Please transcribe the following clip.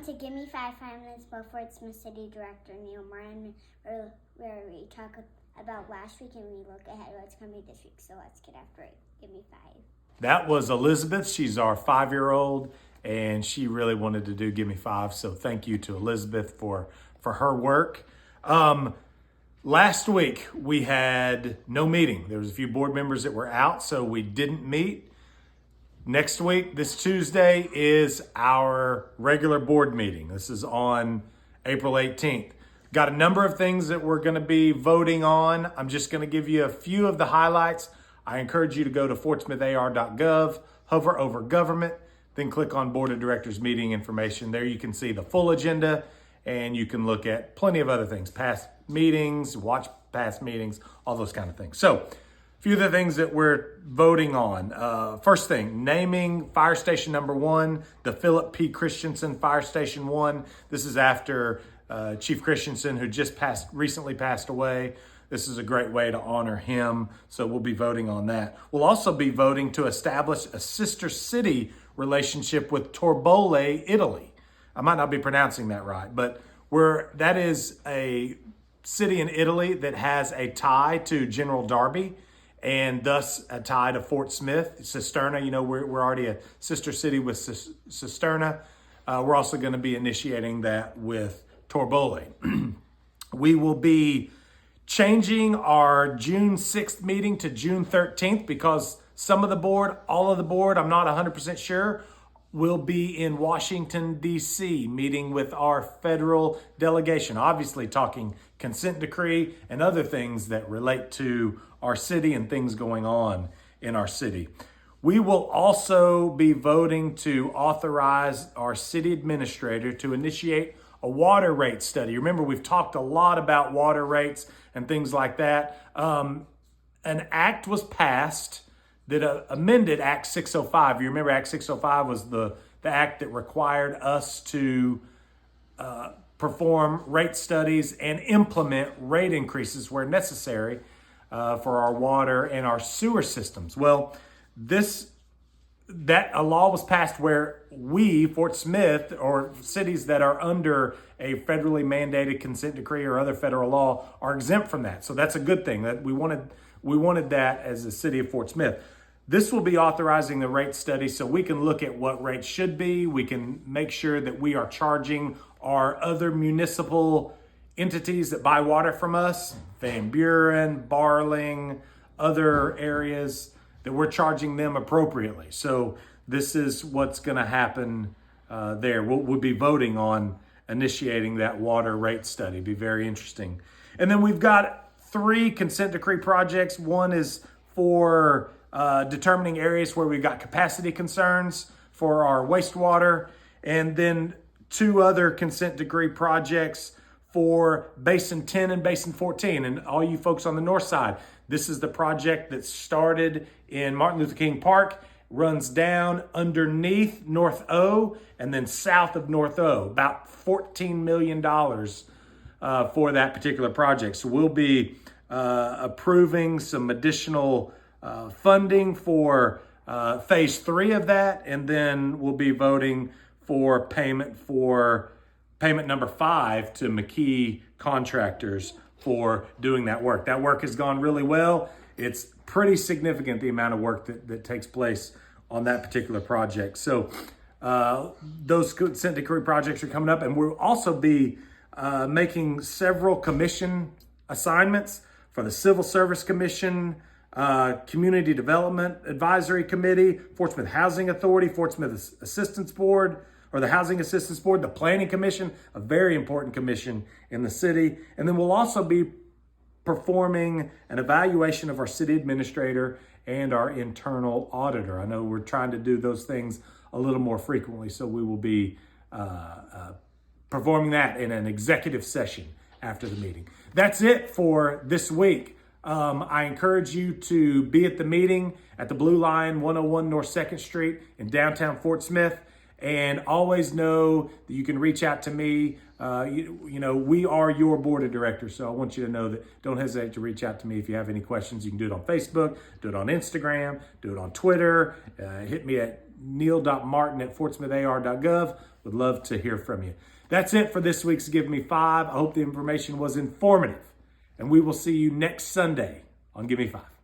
to Give Me 5 Minutes before it's my City Director Neil Moran, where we talk about last week and we look ahead what's going to be this week. So let's get after it. Give me 5. That was Elizabeth. She's our 5-year-old, and she really wanted to do Give Me 5. So thank you to Elizabeth for her work. Last week we had no meeting. There was a few board members that were out, so we didn't meet. Next week, this Tuesday, is our regular board meeting. This is on April 18th. Got a number of things that we're going to be voting on. I'm just going to give you a few of the highlights. I encourage you to go to fortsmithar.gov, hover over government, then click on Board of Directors meeting information. There you can see the full agenda, and you can look at plenty of other things, past meetings, watch past meetings, all those kind of things. So, a few of the things that we're voting on. First thing, naming Fire Station number 1, the Philip P. Christensen Fire Station 1. This is after Chief Christensen, who just recently passed away. This is a great way to honor him, so we'll be voting on that. We'll also be voting to establish a sister city relationship with Torbole, Italy. I might not be pronouncing that right, but that is a city in Italy that has a tie to General Darby, and thus a tie to Fort Smith. Cisterna, we're already a sister city with Cisterna. We're also going to be initiating that with Torbole. We will be changing our June 6th meeting to June 13th because some of the board, all of the board, I'm not 100% sure, will be in Washington, D.C., meeting with our federal delegation, obviously talking consent decree and other things that relate to our city and things going on in our city. We will also be voting to authorize our city administrator to initiate a water rate study. Remember, we've talked a lot about water rates and things like that. An act was passed that amended Act 605. You remember Act 605 was the act that required us to perform rate studies and implement rate increases where necessary for our water and our sewer systems. Well, a law was passed where we, Fort Smith, or cities that are under a federally mandated consent decree or other federal law are exempt from that. So that's a good thing. That we wanted that as the city of Fort Smith. This will be authorizing the rate study so we can look at what rates should be. We can make sure that we are charging our other municipal entities that buy water from us, Van Buren, Barling, other areas, that we're charging them appropriately. So this is what's going to happen there. We'll be voting on initiating that water rate study. Be very interesting. And then we've got 3 consent decree projects. One is for determining areas where we've got capacity concerns for our wastewater, and then 2 other consent decree projects for Basin 10 and Basin 14. And all you folks on the north side, this is the project that started in Martin Luther King Park, runs down underneath North O, and then south of North O, about $14 million for that particular project. So we'll be approving some additional funding for phase 3 of that, and then we'll be voting for payment number 5 to McKee Contractors for doing that work. That work has gone really well. It's pretty significant, the amount of work that takes place on that particular project. So those consent decree projects are coming up, and we'll also be making several commission assignments for the Civil Service Commission, Community Development Advisory Committee, Fort Smith Housing Authority, Fort Smith Assistance Board, or the Housing Assistance Board, the Planning Commission, a very important commission in the city. And then we'll also be performing an evaluation of our city administrator and our internal auditor. I know we're trying to do those things a little more frequently, so we will be performing that in an executive session after the meeting. That's it for this week. I encourage you to be at the meeting at the Blue Line, 101 North 2nd Street in downtown Fort Smith. And always know that you can reach out to me. We are your board of directors, so I want you to know that don't hesitate to reach out to me if you have any questions. You can do it on Facebook, do it on Instagram, do it on Twitter. Hit me at neil.martin@fortsmithar.gov. Would love to hear from you. That's it for this week's Give Me Five. I hope the information was informative. And we will see you next Sunday on Give Me Five.